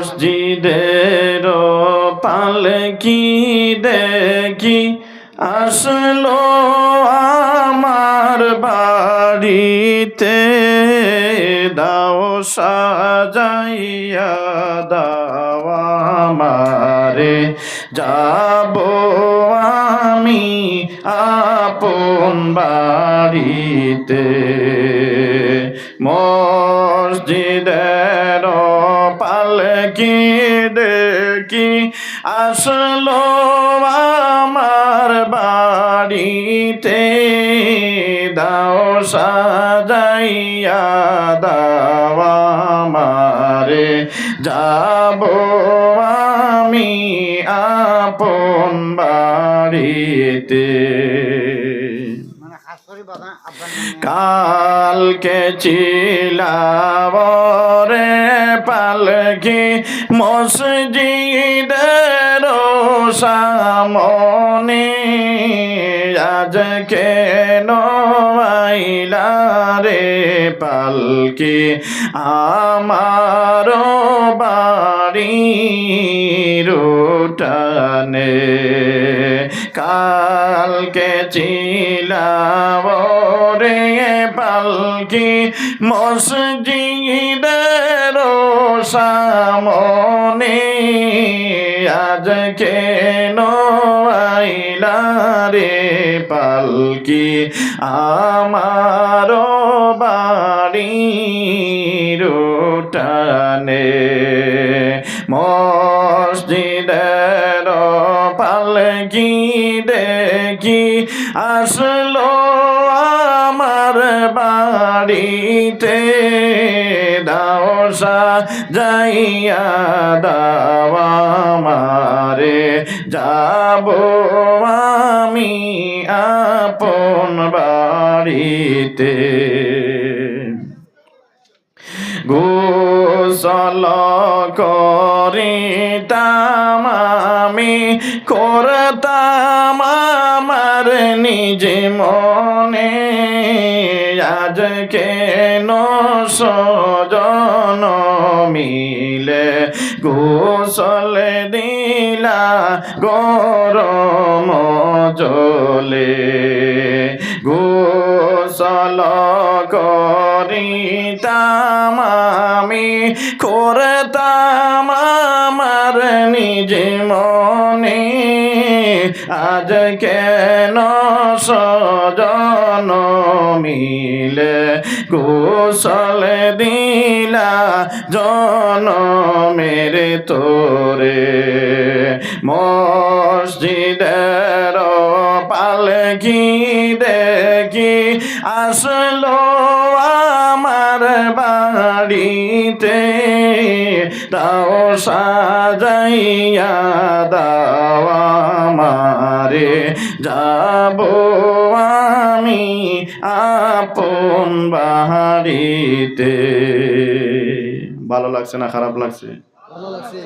মসজিদের পালকি দেখি আসলো আমার বাড়িতে, দাও সাজাইয়া দাও আমারে, যাব আমি আপন বাড়িতে। মসজিদের পালকি দেখি আসলো আমার বাড়িতে, দাও সাজাইয়া দাও আমারে, যাব আমি আপন বাড়িতে। কালকে চিলাবরে পালকি মসজিদের সামনে, আজকে আইলা রে পালকি আমার বাড়ির উঠানে। কালকে চিলাবরে পালকি মসজিদের সামনে, আজকে আইলা রে পালকি আমার বাড়ির উঠানে। মসজিদের পালকি দেখি আসলো আমার বাড়িতে, দাও সাজাইয়া দাও আমারে, যাব আমি আপন বাড়িতে। গোসল করিতাম আমি, করতাম আমার নিজ মনে, আজকে সজন মিলে গোসল দিলা গরম জলে। গোসল করিতাম আমি, করতাম আমার নিজ মনে, আজ কেন সজন মিলে গোসল দিলা জনমের তোরে। মসজিদের পালকি দেখি আসলো আমার বাড়িতে, দাও সাজাইয়া দাও আমারে, যাব আমি আপন বাড়িতে। ভালো লাগছে না খারাপ লাগছে? ভালো লাগছে।